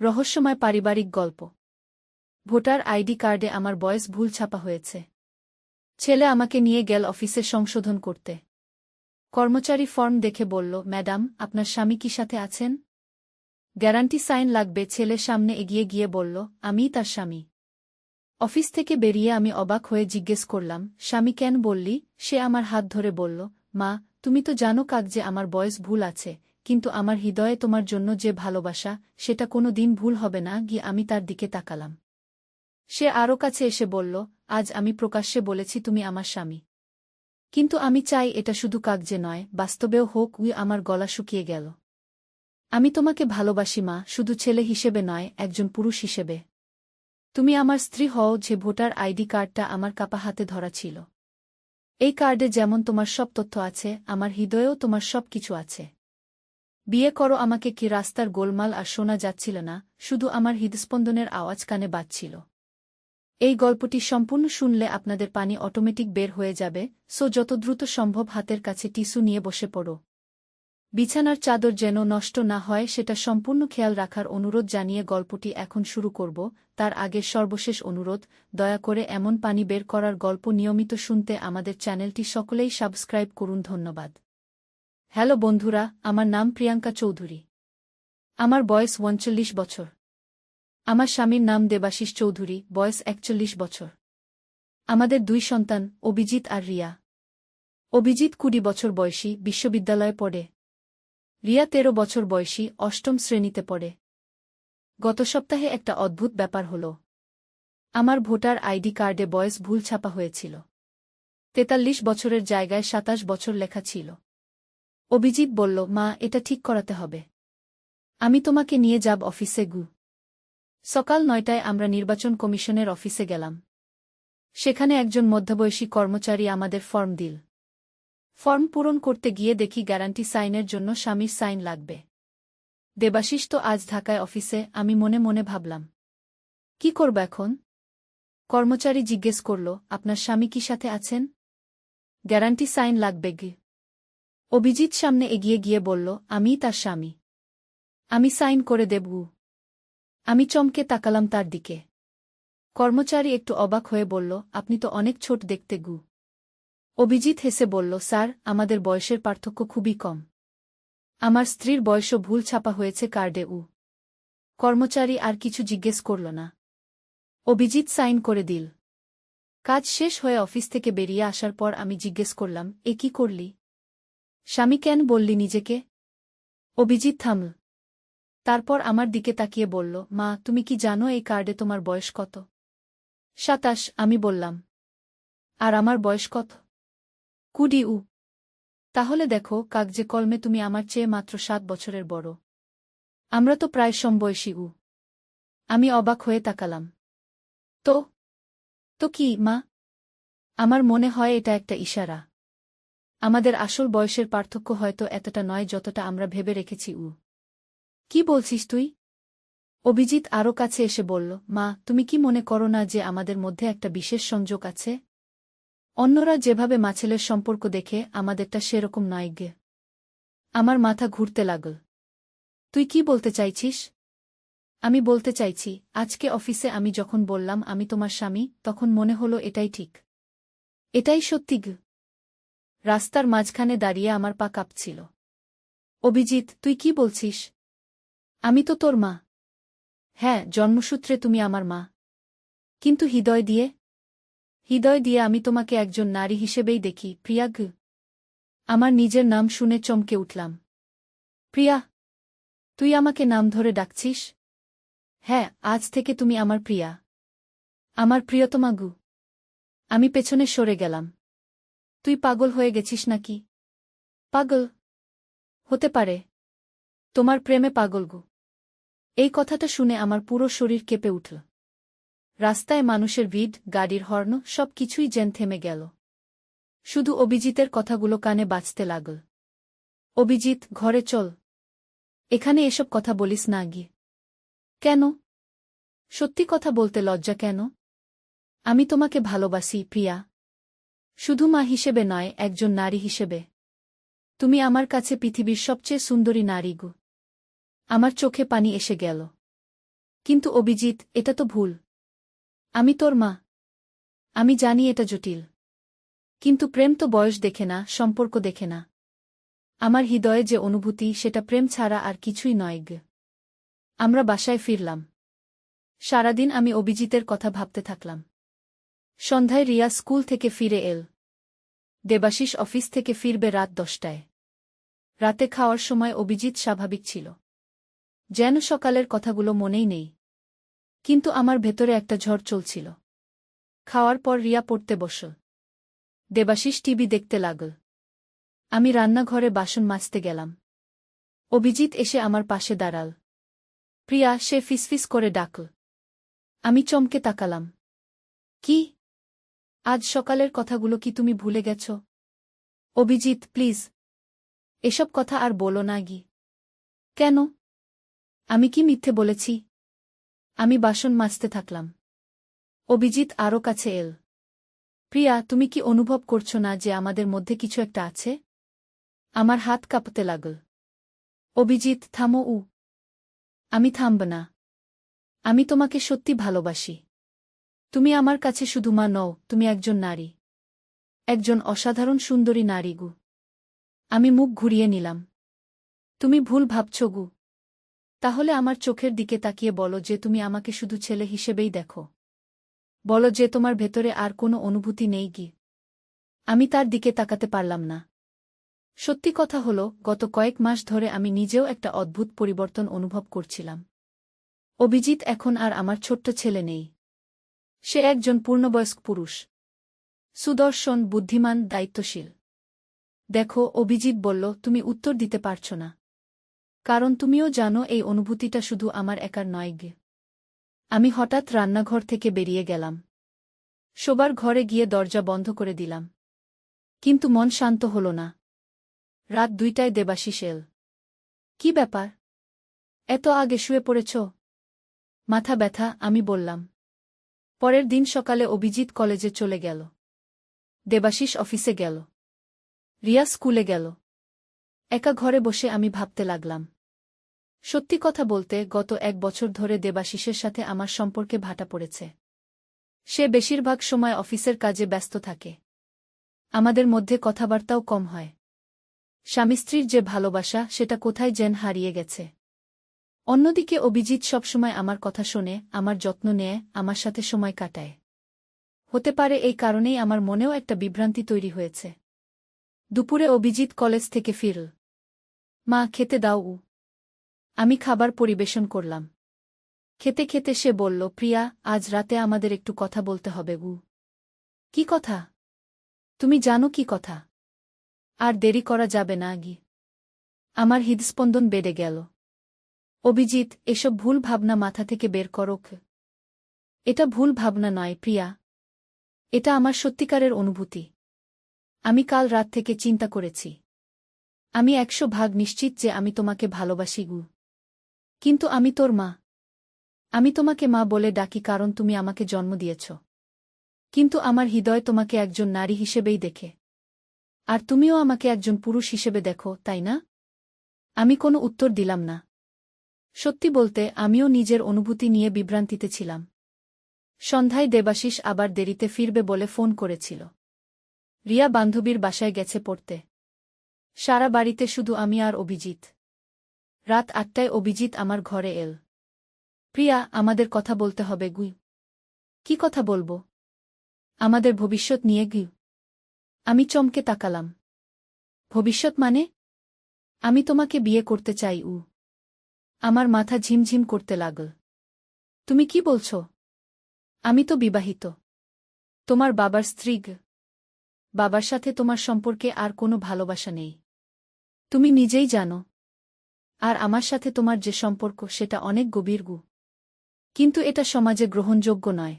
রহস্যময় পারিবারিক গল্প। ভোটার আইডি কার্ডে আমার বয়স ভুল ছাপা হয়েছে। ছেলে আমাকে নিয়ে গেল অফিসে সংশোধন করতে। কর্মচারী ফর্ম দেখে বলল, ম্যাডাম, আপনার স্বামী কি সাথে আছেন? গ্যারান্টি সাইন লাগবে। ছেলে সামনে এগিয়ে গিয়ে বলল, আমিই তার স্বামী। অফিস থেকে বেরিয়ে আমি অবাক হয়ে জিজ্ঞেস করলাম, স্বামী কেন বললি? সে আমার হাত ধরে বলল, মা, তুমি তো জানো কাগজে আমার বয়স ভুল আছে, কিন্তু আমার হৃদয়ে তোমার জন্য যে ভালোবাসা, সেটা কোনো দিন ভুল হবে না। গিয়ে আমি তার দিকে তাকালাম। সে আরও কাছে এসে বলল, আজ আমি প্রকাশ্যে বলেছি তুমি আমার স্বামী। কিন্তু আমি চাই এটা শুধু কাগজে নয়, বাস্তবেও হোক। আমার গলা শুকিয়ে গেল। আমি তোমাকে ভালোবাসি মা, শুধু ছেলে হিসেবে নয়, একজন পুরুষ হিসেবে। তুমি আমার স্ত্রী হও। যে ভোটার আইডি কার্ডটা আমার কাপা হাতে ধরা ছিল। এই কার্ডে যেমন তোমার সব তথ্য আছে, আমার হৃদয়েও তোমার সব কিছু আছে। বিয়ে করো আমাকে। কি রাস্তার গোলমাল আর শোনা যাচ্ছিল না, শুধু আমার হৃদস্পন্দনের আওয়াজ কানে বাজছিল। এই গল্পটি সম্পূর্ণ শুনলে আপনাদের পানি অটোমেটিক বের হয়ে যাবে, সো যত দ্রুত সম্ভব হাতের কাছে টিস্যু নিয়ে বসে পড়ো। বিছানার চাদর যেন নষ্ট না হয় সেটা সম্পূর্ণ খেয়াল রাখার অনুরোধ জানিয়ে গল্পটি এখন শুরু করব। তার আগে সর্বশেষ অনুরোধ, দয়া করে এমন পানি বের করার গল্প নিয়মিত শুনতে আমাদের চ্যানেলটি সকলেই সাবস্ক্রাইব করুন। ধন্যবাদ। হ্যালো বন্ধুরা, আমার নাম প্রিয়াঙ্কা চৌধুরী। আমার বয়স 39 বছর। আমার স্বামীর নাম দেবাশিস চৌধুরী, বয়স 41 বছর। আমাদের 2 সন্তান, অভিজিৎ আর রিয়া। অভিজিৎ 20 বছর বয়সী, বিশ্ববিদ্যালয়ে পড়ে। রিয়া 13 বছর বয়সী, 8ম শ্রেণীতে পড়ে। গত সপ্তাহে একটা অদ্ভুত ব্যাপার হল। আমার ভোটার আইডি কার্ডে বয়স ভুল ছাপা হয়েছিল। 43 বছরের জায়গায় 27 বছর লেখা ছিল। অভিজিৎ বলল, মা, এটা ঠিক করাতে হবে। আমি তোমাকে নিয়ে যাব অফিসে। সকাল 9টায় আমরা নির্বাচন কমিশনের অফিসে গেলাম। সেখানে একজন মধ্যবয়সী কর্মচারী আমাদের ফর্ম দিল। ফর্ম পূরণ করতে গিয়ে দেখি গ্যারান্টি সাইনের জন্য স্বামীর সাইন লাগবে। দেবাশিস তো আজ ঢাকায় অফিসে। আমি মনে মনে ভাবলাম, কি করব এখন? কর্মচারী জিজ্ঞেস করল, আপনার স্বামী কি সাথে আছেন? গ্যারান্টি সাইন লাগবে। অভিজিৎ সামনে এগিয়ে গিয়ে বলল, আমিই তার স্বামী। আমি সাইন করে দেব। আমি চমকে তাকালাম তার দিকে। কর্মচারী একটু অবাক হয়ে বলল, আপনি তো অনেক ছোট দেখতে। অভিজিৎ হেসে বলল, স্যার, আমাদের বয়সের পার্থক্য খুবই কম। আমার স্ত্রীর বয়সও ভুল ছাপা হয়েছে কার্ডে। কর্মচারী আর কিছু জিজ্ঞেস করল না। অভিজিৎ সাইন করে দিল। কাজ শেষ হয়ে অফিস থেকে বেরিয়ে আসার পর আমি জিজ্ঞেস করলাম, এ কি করলি? স্বামী কেন বললি নিজেকে? অভিজিৎ থামল। তারপর আমার দিকে তাকিয়ে বলল, মা, তুমি কি জানো এই কার্ডে তোমার বয়স কত? 27, আমি বললাম। আর আমার বয়স কত? 20। তাহলে দেখো, কাগজে কলমে তুমি আমার চেয়ে মাত্র 7 বছরের বড়। আমরা তো প্রায় সমবয়সী। আমি অবাক হয়ে তাকালাম। তো তো কি, মা? আমার মনে হয় এটা একটা ইশারা। আমাদের আসল বয়সের পার্থক্য হয়তো এতটা নয় যতটা আমরা ভেবে রেখেছি। কি বলছিস তুই? অভিজিৎ আরও কাছে এসে বলল, মা, তুমি কি মনে করো না যে আমাদের মধ্যে একটা বিশেষ সংযোগ আছে? অন্যরা যেভাবে মাছেলের সম্পর্ক দেখে, আমাদেরটা সেরকম নয়। আমার মাথা ঘুরতে লাগল। তুই কি বলতে চাইছিস? আমি বলতে চাইছি, আজকে অফিসে আমি যখন বললাম আমি তোমার স্বামী, তখন মনে হলো এটাই ঠিক। এটাই সত্যি। রাস্তার মাঝখানে দাঁড়িয়ে আমার পা কাঁপছিল। অভিজিৎ, তুই কি বলছিস? আমি তো তোর মা। হ্যাঁ, জন্মসূত্রে তুমি আমার মা। কিন্তু হৃদয় দিয়ে? হৃদয় দিয়ে আমি তোমাকে একজন নারী হিসেবেই দেখি, প্রিয়া। আমার নিজের নাম শুনে চমকে উঠলাম। প্রিয়া? তুই আমাকে নাম ধরে ডাকছিস? হ্যাঁ, আজ থেকে তুমি আমার প্রিয়া। আমার প্রিয়তমা। আমি পেছনে সরে গেলাম। তুই পাগল হয়ে গেছিস নাকি? পাগল? হতে পারে। তোমার প্রেমে পাগল। এই কথাটা শুনে আমার পুরো শরীর কেঁপে উঠল। রাস্তায় মানুষের ভিড়, গাড়ির হর্ন, সব কিছুই যেন থেমে গেল। শুধু অভিজিতের কথাগুলো কানে বাজতে লাগল। অভিজিৎ, ঘরে চল। এখানে এসব কথা বলিস না। কেন? সত্যি কথা বলতে লজ্জা কেন? আমি তোমাকে ভালোবাসি, প্রিয়া। শুধু মা হিসেবে নয়, একজন নারী হিসেবে। তুমি আমার কাছে পৃথিবীর সবচেয়ে সুন্দরী নারী। আমার চোখে পানি এসে গেল। কিন্তু অভিজিৎ, এটা তো ভুল। আমি তোর মা। আমি জানি এটা জটিল। কিন্তু প্রেম তো বয়স দেখে না, সম্পর্ক দেখে না। আমার হৃদয়ে যে অনুভূতি, সেটা প্রেম ছাড়া আর কিছুই নয় গে। আমরা বাসায় ফিরলাম। সারাদিন আমি অভিজিতের কথা ভাবতে থাকলাম। সন্ধ্যায় রিয়া স্কুল থেকে ফিরে এল। দেবাশিস অফিস থেকে ফিরবে রাত 10টায়। রাতে খাওয়ার সময় অভিজিৎ স্বাভাবিক ছিল। যেন সকালের কথাগুলো মনেই নেই। কিন্তু আমার ভেতরে একটা ঝড় চলছিল। খাওয়ার পর রিয়া পড়তে বসল। দেবাশিস টিভি দেখতে লাগল। আমি রান্নাঘরে বাসন মাজতে গেলাম। অভিজিৎ এসে আমার পাশে দাঁড়াল। প্রিয়া, সে ফিসফিস করে ডাকল। আমি চমকে তাকালাম। কি? আজ সকালের কথাগুলো কি তুমি ভুলে গেছ? অভিজিৎ, প্লিজ। এসব কথা আর বলো না গি। কেন? আমি কি মিথ্যে বলেছি? আমি বাসন মাজতে থাকলাম। অভিজিৎ আরও কাছে এল। প্রিয়া, তুমি কি অনুভব করছো না যে আমাদের মধ্যে কিছু একটা আছে? আমার হাত কাঁপতে লাগল। অভিজিৎ, থামো। আমি থামব না। আমি তোমাকে সত্যি ভালোবাসি। তুমি আমার কাছে শুধু মা নও, তুমি একজন নারী। একজন অসাধারণ সুন্দরী নারী গু। আমি মুখ ঘুরিয়ে নিলাম। তুমি ভুল ভাবছ গু। তাহলে আমার চোখের দিকে তাকিয়ে বলো যে তুমি আমাকে শুধু ছেলে হিসেবেই দেখো। বলো যে তোমার ভেতরে আর কোনো অনুভূতি নেই গি। আমি তার দিকে তাকাতে পারলাম না। সত্যি কথা হলো, গত কয়েক মাস ধরে আমি নিজেও একটা অদ্ভুত পরিবর্তন অনুভব করছিলাম। অভিজিৎ এখন আর আমার ছোট্ট ছেলে নেই। সে একজন পূর্ণবয়স্ক পুরুষ। সুদর্শন, বুদ্ধিমান, দায়িত্বশীল। দেখো, অভিজিৎ বলল, তুমি উত্তর দিতে পারছ না। কারণ তুমিও জানো এই অনুভূতিটা শুধু আমার একার নয় গে। আমি হঠাৎ রান্নাঘর থেকে বেরিয়ে গেলাম। শোবার ঘরে গিয়ে দরজা বন্ধ করে দিলাম। কিন্তু মন শান্ত হল না। রাত 2টায় দেবাশিস এল। কি ব্যাপার? এত আগে শুয়ে পড়েছ? মাথা ব্যথা, আমি বললাম। পরের দিন সকালে অভিজিৎ কলেজে চলে গেল। দেবাশিস অফিসে গেল। রিয়া স্কুলে গেল। একা ঘরে বসে আমি ভাবতে লাগলাম। সত্যি কথা বলতে, গত 1 বছর ধরে দেবাশিসের সাথে আমার সম্পর্কে ভাটা পড়েছে। সে বেশিরভাগ সময় অফিসের কাজে ব্যস্ত থাকে। আমাদের মধ্যে কথাবার্তাও কম হয়। স্বামী স্ত্রীর যে ভালোবাসা, সেটা কোথায় যেন হারিয়ে গেছে। অন্যদিকে অভিজিৎ সবসময় আমার কথা শোনে, আমার যত্ন নেয়, আমার সাথে সময় কাটায়। হতে পারে এই কারণেই আমার মনেও একটা বিভ্রান্তি তৈরি হয়েছে। দুপুরে অভিজিৎ কলেজ থেকে ফিরল। মা, খেতে দাও। আমি খাবার পরিবেশন করলাম। খেতে খেতে সে বলল, প্রিয়া, আজ রাতে আমাদের একটু কথা বলতে হবে গু। কি কথা? তুমি জানো কি কথা? আর দেরি করা যাবে না গি। আমার হৃদস্পন্দন বেড়ে গেল। অভিজিৎ, এসব ভুল ভাবনা মাথা থেকে বের করো। এটা ভুল ভাবনা নয় প্রিয়া। এটা আমার সত্যিকারের অনুভূতি। আমি কাল রাত থেকে চিন্তা করেছি। আমি 100% নিশ্চিত যে আমি তোমাকে ভালোবাসি গু। কিন্তু আমি তোর মা। আমি তোমাকে মা বলে ডাকি কারণ তুমি আমাকে জন্ম দিয়েছ। কিন্তু আমার হৃদয় তোমাকে একজন নারী হিসেবেই দেখে। আর তুমিও আমাকে একজন পুরুষ হিসেবে দেখো, তাই না? আমি কোনো উত্তর দিলাম না। সত্যি বলতে, আমিও নিজের অনুভূতি নিয়ে বিভ্রান্তিতে ছিলাম। সন্ধ্যায় দেবাশিস আবার দেরিতে ফিরবে বলে ফোন করেছিল। রিয়া বান্ধবীর বাসায় গেছে পড়তে। সারা বাড়িতে শুধু আমি আর অভিজিৎ। রাত 8টায় অভিজিৎ আমার ঘরে এল। প্রিয়া, আমাদের কথা বলতে হবে গু। কি কথা বলবো? আমাদের ভবিষ্যৎ নিয়ে গু। আমি চমকে তাকালাম। ভবিষ্যৎ মানে? আমি তোমাকে বিয়ে করতে চাই। আমার মাথা ঝিমঝিম করতে লাগল। তুমি কি বলছ? আমি তো বিবাহিত। তোমার বাবার স্ত্রী গ। বাবার সাথে তোমার সম্পর্কে আর কোনো ভালোবাসা নেই। তুমি নিজেই জানো। আর আমার সাথে তোমার যে সম্পর্ক, সেটা অনেক গভীর গু। কিন্তু এটা সমাজে গ্রহণযোগ্য নয়।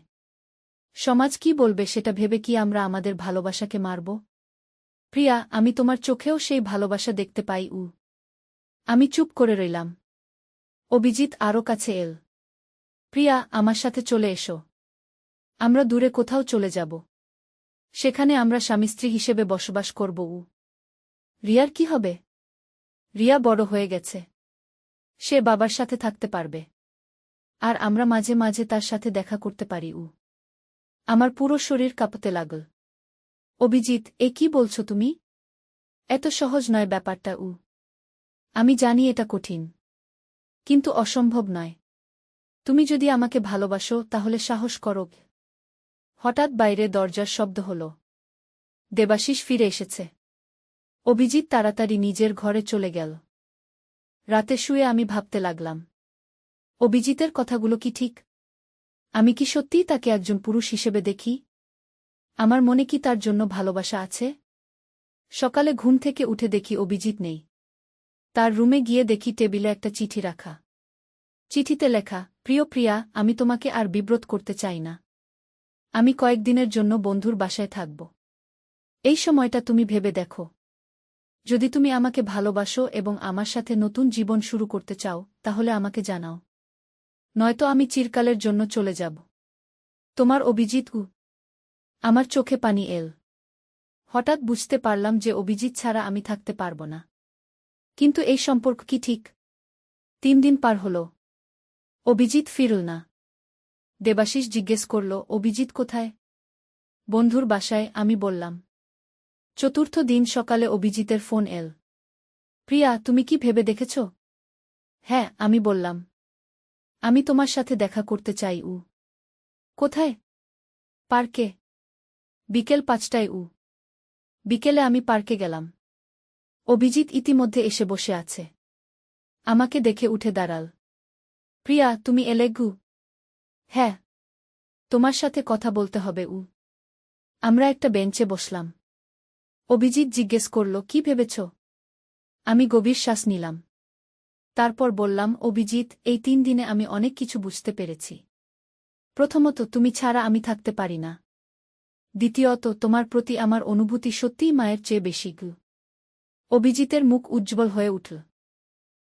সমাজ কি বলবে সেটা ভেবে কি আমরা আমাদের ভালোবাসাকে মারব? প্রিয়া, আমি তোমার চোখেও সেই ভালোবাসা দেখতে পাই। আমি চুপ করে রইলাম। অভিজিৎ আরও কাছে এল। প্রিয়া, আমার সাথে চলে এসো। আমরা দূরে কোথাও চলে যাব। সেখানে আমরা স্বামী স্ত্রী হিসেবে বসবাস করব। রিয়ার কি হবে? রিয়া বড় হয়ে গেছে। সে বাবার সাথে থাকতে পারবে। আর আমরা মাঝে মাঝে তার সাথে দেখা করতে পারি। আমার পুরো শরীর কাঁপতে লাগল। অভিজিৎ, এ কি বলছো তুমি? এত সহজ নয় ব্যাপারটা। আমি জানি এটা কঠিন, কিন্তু অসম্ভব নয়। তুমি যদি আমাকে ভালোবাসো তাহলে সাহস করো। হঠাৎ বাইরে দরজার শব্দ হল। দেবাশিস ফিরে এসেছে। অভিজিৎ তাড়াতাড়ি নিজের ঘরে চলে গেল। রাতে শুয়ে আমি ভাবতে লাগলাম, অভিজিতের কথাগুলো কি ঠিক? আমি কি সত্যিই তাকে একজন পুরুষ হিসেবে দেখি? আমার মনে কি তার জন্য ভালোবাসা আছে? সকালে ঘুম থেকে উঠে দেখি অভিজিৎ নেই। তার রুমে গিয়ে দেখি টেবিলে একটা চিঠি রাখা। চিঠিতে লেখা, প্রিয় প্রিয়া, আমি তোমাকে আর বিব্রত করতে চাই না। আমি কয়েকদিনের জন্য বন্ধুর বাসায় থাকব। এই সময়টা তুমি ভেবে দেখো। যদি তুমি আমাকে ভালোবাসো এবং আমার সাথে নতুন জীবন শুরু করতে চাও, তাহলে আমাকে জানাও। নয়তো আমি চিরকালের জন্য চলে যাব। তোমার অভিজিৎ। আমার চোখে পানি এল। হঠাৎ বুঝতে পারলাম যে অভিজিৎ ছাড়া আমি থাকতে পারব না। কিন্তু এই সম্পর্ক কি ঠিক? 3 দিন পার হল। অভিজিৎ ফিরল না। দেবাশিস জিজ্ঞেস করল, অভিজিৎ কোথায়? বন্ধুর বাসায়, আমি বললাম। চতুর্থ দিন সকালে অভিজিতের ফোন এল। প্রিয়া, তুমি কি ভেবে দেখেছ? হ্যাঁ, আমি বললাম। আমি তোমার সাথে দেখা করতে চাই। কোথায়? পার্কে। বিকেল 5টায়। বিকেলে আমি পার্কে গেলাম। অভিজিৎ ইতিমধ্যে এসে বসে আছে। আমাকে দেখে উঠে দাঁড়াল। প্রিয়া, তুমি এলে? হ্যাঁ। তোমার সাথে কথা বলতে হবে। আমরা একটা বেঞ্চে বসলাম। অভিজিৎ জিজ্ঞেস করল, কি ভেবেছ? আমি গভীর শ্বাস নিলাম। তারপর বললাম, অভিজিৎ, এই 3 দিনে আমি অনেক কিছু বুঝতে পেরেছি। প্রথমত, তুমি ছাড়া আমি থাকতে পারি না। দ্বিতীয়ত, তোমার প্রতি আমার অনুভূতি সত্যিই মায়ের চেয়ে বেশি। অভিজিতের মুখ উজ্জ্বল হয়ে উঠল।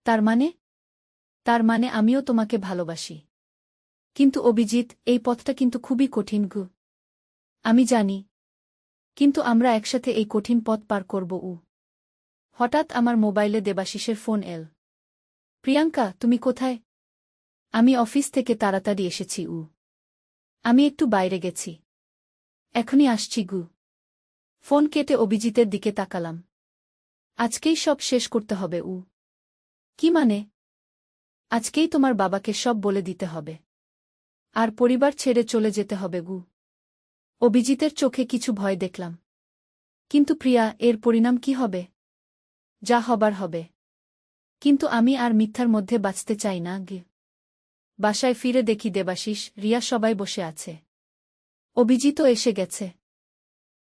তার মানে? তার মানে আমিও তোমাকে ভালোবাসি। কিন্তু অভিজিৎ, এই পথটা কিন্তু খুবই কঠিন। আমি জানি। কিন্তু আমরা একসাথে এই কঠিন পথ পার করব। হঠাৎ আমার মোবাইলে দেবাশিসের ফোন এল। প্রিয়াঙ্কা, তুমি কোথায়? আমি অফিস থেকে তাড়াতাড়ি এসেছি। আমি একটু বাইরে গেছি। এখনই আসছি। ফোন কেটে অভিজিতের দিকে তাকালাম। আজকেই সব শেষ করতে হবে। কি মানে? আজকেই তোমার বাবাকে সব বলে দিতে হবে। আর পরিবার ছেড়ে চলে যেতে হবে। অভিজিতের চোখে কিছু ভয় দেখলাম। কিন্তু প্রিয়া, এর পরিণাম কি হবে? যা হবার হবে। কিন্তু আমি আর মিথ্যার মধ্যে বাঁচতে চাই না। বাসায় ফিরে দেখি দেবাশিস, রিয়া সবাই বসে আছে। অভিজিতও এসে গেছে।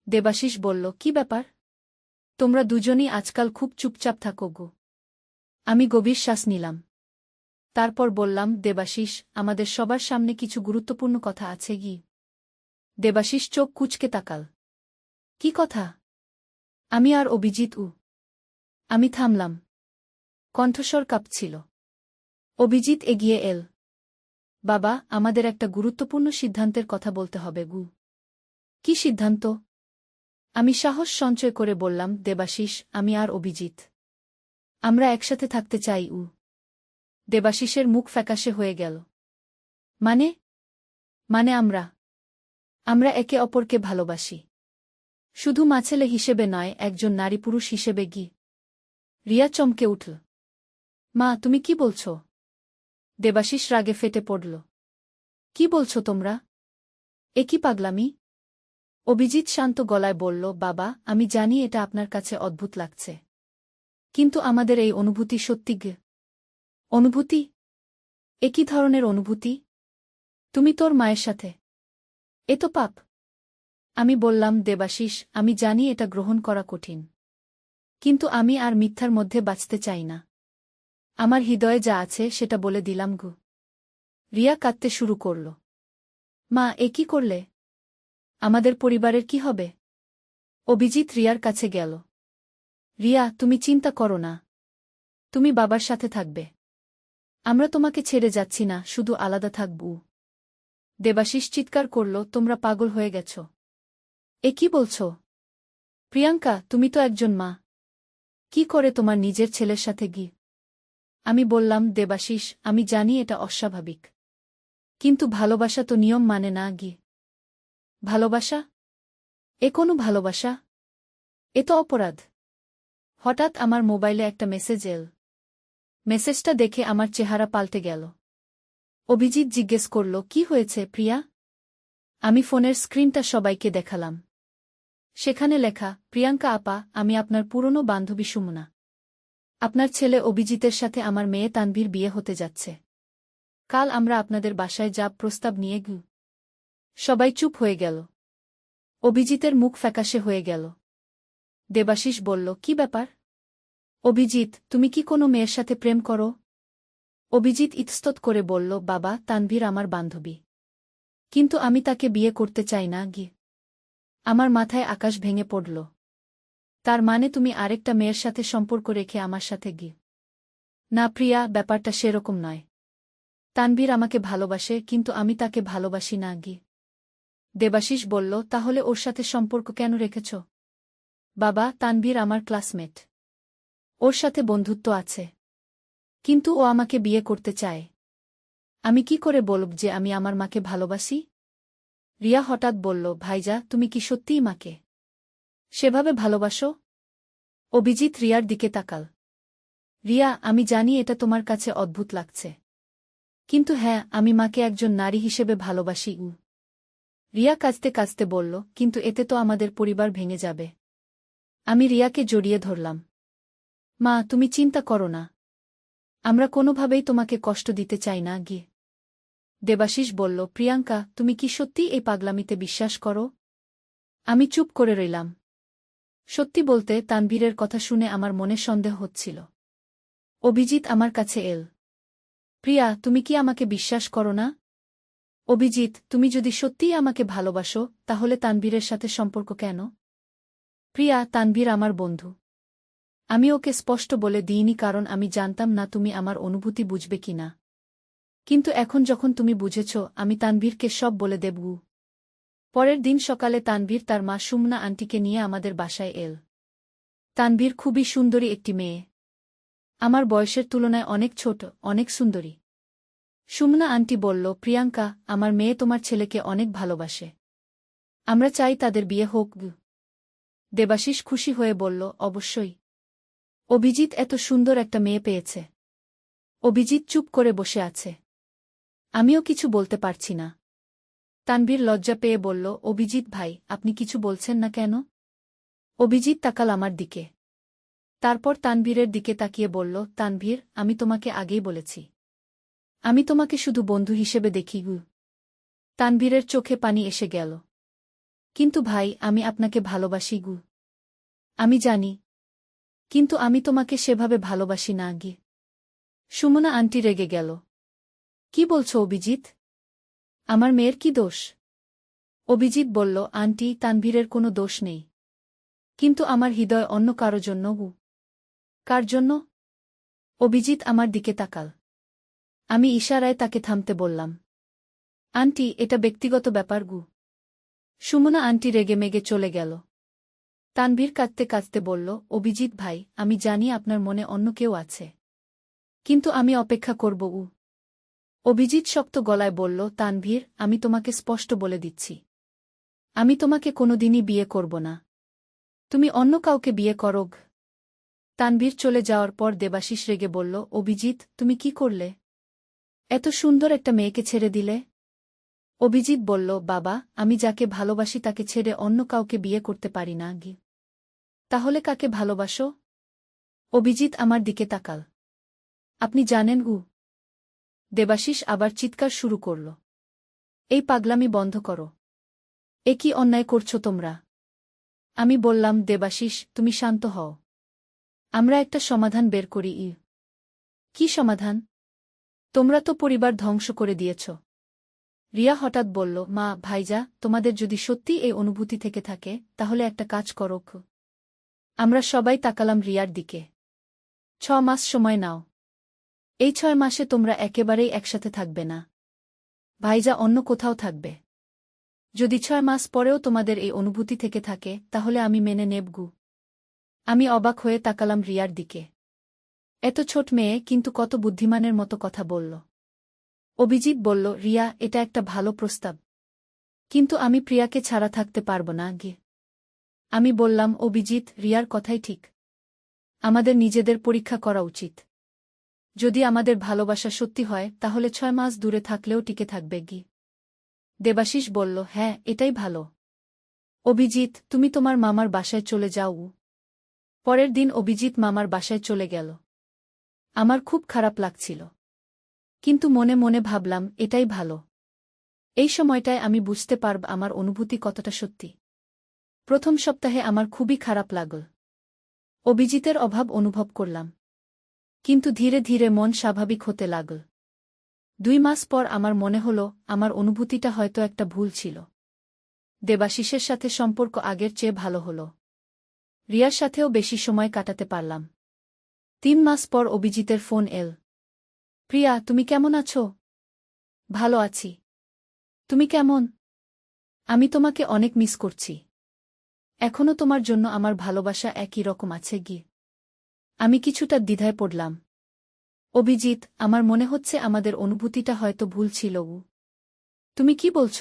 দেবাশিস বলল, কি ব্যাপার? তোমরা দুজনই আজকাল খুব চুপচাপ থাকো। আমি গভীর শ্বাস নিলাম। তারপর বললাম, দেবাশিস, আমাদের সবার সামনে কিছু গুরুত্বপূর্ণ কথা আছে। দেবাশিস চোখ কুঁচকে তাকাল। কি কথা? আমি আর অভিজিৎ। আমি থামলাম। কণ্ঠস্বর কাঁপছিল। অভিজিৎ এগিয়ে এল। বাবা, আমাদের একটা গুরুত্বপূর্ণ সিদ্ধান্তের কথা বলতে হবে। কি সিদ্ধান্ত? আমি সাহস সঞ্চয় করে বললাম, দেবাশিস, আমি আর অভিজিৎ আমরা একসাথে থাকতে চাই। দেবাশিসের মুখ ফ্যাকাশে হয়ে গেল। মানে? মানে আমরা একে অপরকে ভালোবাসি। শুধু মাছেলে হিসেবে নয়, একজন নারী পুরুষ হিসেবে। রিয়া চমকে উঠল। মা, তুমি কি বলছ? দেবাশিস রাগে ফেটে পড়ল। কি বলছো তোমরা? এ কি পাগলামি? অভিজিৎ শান্ত গলায় বলল, বাবা, আমি জানি এটা আপনার কাছে অদ্ভুত লাগছে। কিন্তু আমাদের এই অনুভূতি সত্যি। অনুভূতি? এ কি ধরনের অনুভূতি? তুমি তোর মায়ের সাথে? এ তো পাপ। আমি বললাম, দেবাশিস, আমি জানি এটা গ্রহণ করা কঠিন। কিন্তু আমি আর মিথ্যার মধ্যে বাঁচতে চাই না। আমার হৃদয়ে যা আছে সেটা বলে দিলাম। রিয়া কাঁদতে শুরু করল। মা, এ কি করলে? আমাদের পরিবারের কি হবে? অভিজিৎ রিয়ার কাছে গেল। রিয়া, তুমি চিন্তা করো না। তুমি বাবার সাথে থাকবে। আমরা তোমাকে ছেড়ে যাচ্ছি না, শুধু আলাদা থাকব। দেবাশিস চিৎকার করল, তোমরা পাগল হয়ে গেছ। এ কি বলছ? প্রিয়াঙ্কা, তুমি তো একজন মা। কি করে তোমার নিজের ছেলের সাথে? আমি বললাম, দেবাশিস, আমি জানি এটা অস্বাভাবিক। কিন্তু ভালোবাসা তো নিয়ম মানে না গি। ভালোবাসা? এ কোনো ভালোবাসা? এ তো অপরাধ। হঠাৎ আমার মোবাইলে একটা মেসেজ এল। মেসেজটা দেখে আমার চেহারা পাল্টে গেল। অভিজিৎ জিজ্ঞেস করল, কি হয়েছে প্রিয়া? আমি ফোনের স্ক্রিনটা সবাইকে দেখালাম। সেখানে লেখা, প্রিয়াঙ্কা আপা, আমি আপনার পুরনো বান্ধবী সুমনা। আপনার ছেলে অভিজিতের সাথে আমার মেয়ে তানভীর বিয়ে হতে যাচ্ছে। কাল আমরা আপনাদের বাসায় যাব প্রস্তাব নিয়ে গু। সবাই চুপ হয়ে গেল। অভিজিতের মুখ ফ্যাকাশে হয়ে গেল। দেবাশিস বলল, কি ব্যাপার? অভিজিৎ, তুমি কি কোনো মেয়ের সাথে প্রেম করো? অভিজিৎ ইতস্তত করে বলল, বাবা, তানভীর আমার বান্ধবী। কিন্তু আমি তাকে বিয়ে করতে চাই না গি। আমার মাথায় আকাশ ভেঙে পড়ল। তার মানে তুমি আরেকটা মেয়ের সাথে সম্পর্ক রেখে আমার সাথে গি? না প্রিয়া, ব্যাপারটা সেরকম নয়। তানভীর আমাকে ভালোবাসে, কিন্তু আমি তাকে ভালোবাসি না গি। দেবাশিস বলল, তাহলে ওর সাথে সম্পর্ক কেন রেখেছ? বাবা, তানভীর আমার ক্লাসমেট। ওর সাথে বন্ধুত্ব আছে। কিন্তু ও আমাকে বিয়ে করতে চায়। আমি কি করে বলব যে আমি আমার মাকে ভালোবাসি? রিয়া হঠাৎ বলল, ভাইজা, তুমি কি সত্যিই মাকে সেভাবে ভালোবাসো? অভিজিৎ রিয়ার দিকে তাকাল। রিয়া, আমি জানি এটা তোমার কাছে অদ্ভুত লাগছে। কিন্তু হ্যাঁ, আমি মাকে একজন নারী হিসেবে ভালোবাসি। রিয়া কাঁদতে কাঁদতে বলল, কিন্তু এতে তো আমাদের পরিবার ভেঙে যাবে। আমি রিয়াকে জড়িয়ে ধরলাম। মা, তুমি চিন্তা করো না। আমরা কোনোভাবেই তোমাকে কষ্ট দিতে চাই না গি। দেবাশিস বলল, প্রিয়াঙ্কা, তুমি কি সত্যি এই পাগলামিতে বিশ্বাস করো? আমি চুপ করে রইলাম। সত্যি বলতে, তানভীরের কথা শুনে আমার মনে সন্দেহ হচ্ছিল। অভিজিৎ আমার কাছে এল। প্রিয়া, তুমি কি আমাকে বিশ্বাস করো না? অভিজিৎ, তুমি যদি সত্যিই আমাকে ভালোবাসো, তাহলে তানভীরের সাথে সম্পর্ক কেন? প্রিয়া, তানভীর আমার বন্ধু। আমি ওকে স্পষ্ট বলে দিইনি কারণ আমি জানতাম না তুমি আমার অনুভূতি বুঝবে কিনা। কিন্তু এখন যখন তুমি বুঝেছ, আমি তানভীরকে সব বলে দেব। পরের দিন সকালে তানভীর তার মা সুমনা আন্টিকে নিয়ে আমাদের বাসায় এল। তানভীর খুবই সুন্দরী একটি মেয়ে। আমার বয়সের তুলনায় অনেক ছোট, অনেক সুন্দরী। সুমনা আন্টি বলল, প্রিয়াঙ্কা, আমার মেয়ে তোমার ছেলেকে অনেক ভালোবাসে। আমরা চাই তাদের বিয়ে হোক। দেবাশিস খুশি হয়ে বলল, অবশ্যই। অভিজিৎ এত সুন্দর একটা মেয়ে পেয়েছে। অভিজিৎ চুপ করে বসে আছে। আমিও কিছু বলতে পারছি না। তানভীর লজ্জা পেয়ে বলল, অভিজিৎ ভাই, আপনি কিছু বলছেন না কেন? অভিজিৎ তাকাল আমার দিকে। তারপর তানভীরের দিকে তাকিয়ে বলল, তানভীর, আমি তোমাকে আগেই বলেছি। আমি তোমাকে শুধু বন্ধু হিসেবে দেখি। তানভীরের চোখে পানি এসে গেল। কিন্তু ভাই, আমি আপনাকে ভালোবাসি। আমি জানি। কিন্তু আমি তোমাকে সেভাবে ভালোবাসি না গি। সুমনা আন্টি রেগে গেল। কি বলছো অভিজিৎ? আমার মেয়ের কি দোষ? অভিজিৎ বলল, আন্টি, তানভীরের কোনো দোষ নেই। কিন্তু আমার হৃদয় অন্য কারো জন্য। কার জন্য? অভিজিৎ আমার দিকে তাকাল। আমি ইশারায় তাকে থামতে বললাম। আন্টি, এটা ব্যক্তিগত ব্যাপার। সুমনা আন্টি রেগেমেগে চলে গেল। তানভীর কাঁদতে কাঁদতে বলল, অভিজিৎ ভাই, আমি জানি আপনার মনে অন্য কেউ আছে। কিন্তু আমি অপেক্ষা করব। অভিজিৎ শক্ত গলায় বলল, তানভীর, আমি তোমাকে স্পষ্ট বলে দিচ্ছি। আমি তোমাকে কোনোদিনই বিয়ে করব না। তুমি অন্য কাউকে বিয়ে করো। তানভীর চলে যাওয়ার পর দেবাশিস রেগে বলল, অভিজিৎ, তুমি কি করলে? এত সুন্দর একটা মেয়েকে ছেড়ে দিলে? অভিজিৎ বলল, বাবা, আমি যাকে ভালোবাসি তাকে ছেড়ে অন্য কাউকে বিয়ে করতে পারি না। তাহলে কাকে ভালোবাসো? অভিজিৎ আমার দিকে তাকাল। আপনি জানেন? দেবাশিস আবার চিৎকার শুরু করল। এই পাগলামি বন্ধ করো। এ কি অন্যায় করছো তোমরা? আমি বললাম, দেবাশিস, তুমি শান্ত হও। আমরা একটা সমাধান বের করি। কি সমাধান? তোমরা তো পরিবার ধ্বংস করে দিয়েছ। রিয়া হঠাৎ বলল, মা, ভাইজা, তোমাদের যদি সত্যি এই অনুভূতি থেকে থাকে, তাহলে একটা কাজ করো। আমরা সবাই তাকালাম রিয়ার দিকে। 6 মাস সময় নাও। এই 6 মাসে তোমরা একেবারেই একসাথে থাকবে না। ভাইজা অন্য কোথাও থাকবে। যদি 6 মাস পরেও তোমাদের এই অনুভূতি থেকে থাকে, তাহলে আমি মেনে নেব। আমি অবাক হয়ে তাকালাম রিয়ার দিকে। এত ছোট মেয়ে, কিন্তু কত বুদ্ধিমানের মতো কথা বলল। অভিজিৎ বলল, রিয়া, এটা একটা ভালো প্রস্তাব। কিন্তু আমি প্রিয়াকে ছাড়া থাকতে পারব না গে। আমি বললাম, অভিজিৎ, রিয়ার কথাই ঠিক। আমাদের নিজেদের পরীক্ষা করা উচিত। যদি আমাদের ভালোবাসা সত্যি হয় তাহলে 6 মাস দূরে থাকলেও টিকে থাকবে গি। দেবাশিস বলল, হ্যাঁ, এটাই ভালো। অভিজিৎ, তুমি তোমার মামার বাসায় চলে যাও। পরের দিন অভিজিৎ মামার বাসায় চলে গেল। আমার খুব খারাপ লাগছিল। কিন্তু মনে মনে ভাবলাম, এটাই ভালো। এই সময়টায় আমি বুঝতে পারব আমার অনুভূতি কতটা সত্যি। প্রথম সপ্তাহে আমার খুবই খারাপ লাগল। অভিজিতের অভাব অনুভব করলাম। কিন্তু ধীরে ধীরে মন স্বাভাবিক হতে লাগল। 2 মাস পর আমার মনে হল আমার অনুভূতিটা হয়তো একটা ভুল ছিল। দেবাশিসের সাথে সম্পর্ক আগের চেয়ে ভালো হল। রিয়ার সাথেও বেশি সময় কাটাতে পারলাম। 3 মাস পর অভিজিতের ফোন এল। প্রিয়া, তুমি কেমন আছো? ভালো আছি। তুমি কেমন? আমি তোমাকে অনেক মিস করছি। এখনও তোমার জন্য আমার ভালোবাসা একই রকম আছে গি। আমি কিছুটা দ্বিধায় পড়লাম। অভিজিৎ, আমার মনে হচ্ছে আমাদের অনুভূতিটা হয়তো ভুল ছিল। তুমি কি বলছ?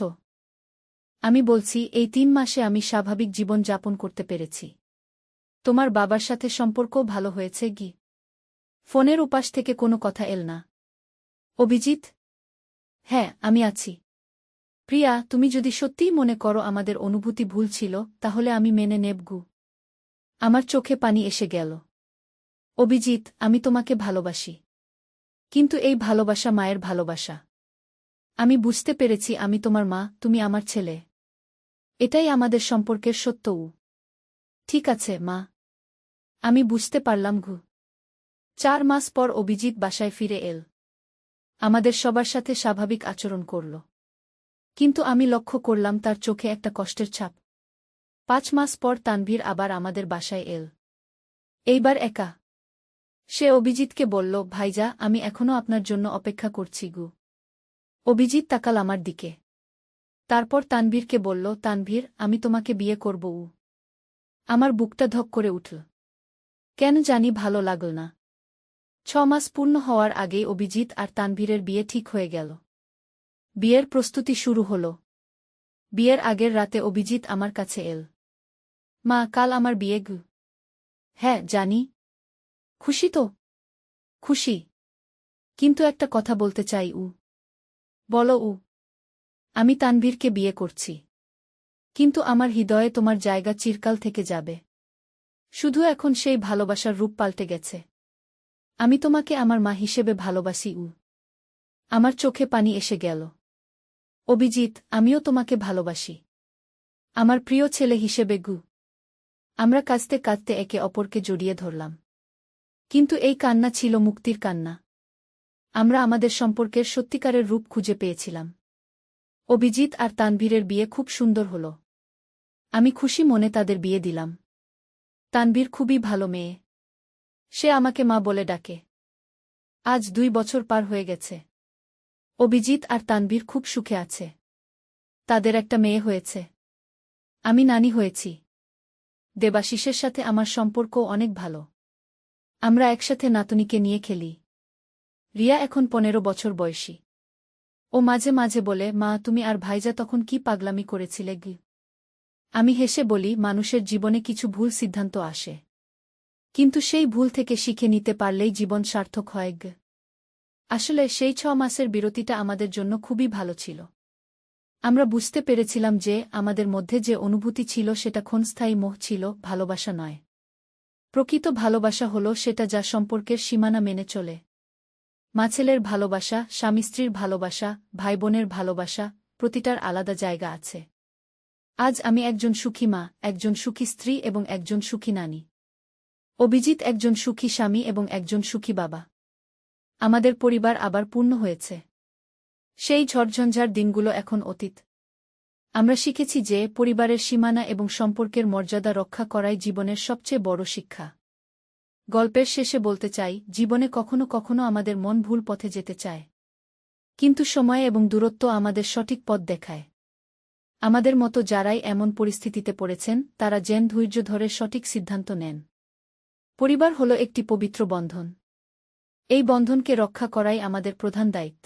আমি বলছি, এই 3 মাসে আমি স্বাভাবিক জীবন যাপন করতে পেরেছি। তোমার বাবার সাথে সম্পর্কও ভালো হয়েছে গি। ফোনের উপাস থেকে কোনো কথা এল না। অভিজিৎ, হ্যাঁ, আমি আছি। প্রিয়া, তুমি যদি সত্যিই মনে করো আমাদের অনুভূতি ভুল ছিল তাহলে আমি মেনে নেব গু। আমার চোখে পানি এসে গেল। অভিজিৎ, আমি তোমাকে ভালোবাসি। কিন্তু এই ভালোবাসা মায়ের ভালোবাসা। আমি বুঝতে পেরেছি আমি তোমার মা, তুমি আমার ছেলে। এটাই আমাদের সম্পর্কের সত্য। ঠিক আছে মা। আমি বুঝতে পারলাম গু। 4 মাস পর অভিজিৎ বাসায় ফিরে এল। আমাদের সবার সাথে স্বাভাবিক আচরণ করল। কিন্তু আমি লক্ষ্য করলাম তার চোখে একটা কষ্টের ছাপ। 5 মাস পর তানভীর আবার আমাদের বাসায় এল। এইবার একা। সে অভিজিৎকে বলল, ভাইজা, আমি এখনও আপনার জন্য অপেক্ষা করছি গু। অভিজিৎ তাকাল আমার দিকে। তারপর তানভীরকে বলল, তানভীর, আমি তোমাকে বিয়ে করব। আমার বুকটা ধক করে উঠল। কেন জানি ভালো লাগল না। 6 মাস পূর্ণ হওয়ার আগেই অভিজিৎ আর তানভীরের বিয়ে ঠিক হয়ে গেল। বিয়ের প্রস্তুতি শুরু হল। বিয়ের আগের রাতে অভিজিৎ আমার কাছে এল। মা, কাল আমার বিয়ে গু। হ্যাঁ, জানি। খুশি তো? খুশি। কিন্তু একটা কথা বলতে চাই। বলো। আমি তানভীরকে বিয়ে করছি। কিন্তু আমার হৃদয়ে তোমার জায়গা চিরকাল থেকে যাবে। শুধু এখন সেই ভালোবাসার রূপ পাল্টে গেছে। আমি তোমাকে আমার মা হিসেবে ভালোবাসি। আমার চোখে পানি এসে গেল। অভিজিৎ, আমিও তোমাকে ভালোবাসি। আমার প্রিয় ছেলে হিসেবে গু। আমরা কাঁদতে কাঁদতে একে অপরকে জড়িয়ে ধরলাম। কিন্তু এই কান্না ছিল মুক্তির কান্না। আমরা আমাদের সম্পর্কের সত্যিকারের রূপ খুঁজে পেয়েছিলাম। অভিজিৎ আর তানভীরের বিয়ে খুব সুন্দর হল। আমি খুশি মনে তাদের বিয়ে দিলাম। তানভীর খুবই ভালো মেয়ে। সে আমাকে মা বলে ডাকে। আজ 2 বছর পার হয়ে গেছে। অভিজিৎ আর তানভীর খুব সুখে আছে। তাদের একটা মেয়ে হয়েছে। আমি নানি হয়েছি। দেবাশিসের সাথে আমার সম্পর্কও অনেক ভালো। আমরা একসাথে নাতনিকে নিয়ে খেলি। রিয়া এখন 15 বছর বয়সী। ও মাঝে মাঝে বলে, মা, তুমি আর ভাইজা তখন কি পাগলামি করেছিলে গি। আমি হেসে বলি, মানুষের জীবনে কিছু ভুল সিদ্ধান্ত আসে। কিন্তু সেই ভুল থেকে শিখে নিতে পারলেই জীবন সার্থক হয় গ। আসলে সেই 6 মাসের বিরতিটা আমাদের জন্য খুবই ভালো ছিল। আমরা বুঝতে পেরেছিলাম যে আমাদের মধ্যে যে অনুভূতি ছিল সেটা ক্ষণস্থায়ী মোহ ছিল, ভালোবাসা নয়। প্রকৃত ভালোবাসা হল সেটা যা সম্পর্কের সীমানা মেনে চলে। মা-ছেলের ভালোবাসা, স্বামী-স্ত্রীর ভালোবাসা, ভাই-বোনের ভালোবাসা, প্রতিটার আলাদা জায়গা আছে। আজ আমি একজন সুখী মা, একজন সুখী স্ত্রী এবং একজন সুখী নানী। অভিজিৎ একজন সুখী স্বামী এবং একজন সুখী বাবা। আমাদের পরিবার আবার পূর্ণ হয়েছে। সেই ঝড়ঝঞ্ঝার দিনগুলো এখন অতীত। আমরা শিখেছি যে পরিবারের সীমানা এবং সম্পর্কের মর্যাদা রক্ষা করাই জীবনের সবচেয়ে বড় শিক্ষা। গল্পের শেষে বলতে চাই, জীবনে কখনো কখনো আমাদের মন ভুল পথে যেতে চায়। কিন্তু সময় এবং দূরত্ব আমাদের সঠিক পথ দেখায়। আমাদের মতো যারাই এমন পরিস্থিতিতে পড়েছেন তারা যেন ধৈর্য ধরে সঠিক সিদ্ধান্ত নেন। পরিবার হল একটি পবিত্র বন্ধন। এই বন্ধনকে রক্ষা করাই আমাদের প্রধান দায়িত্ব।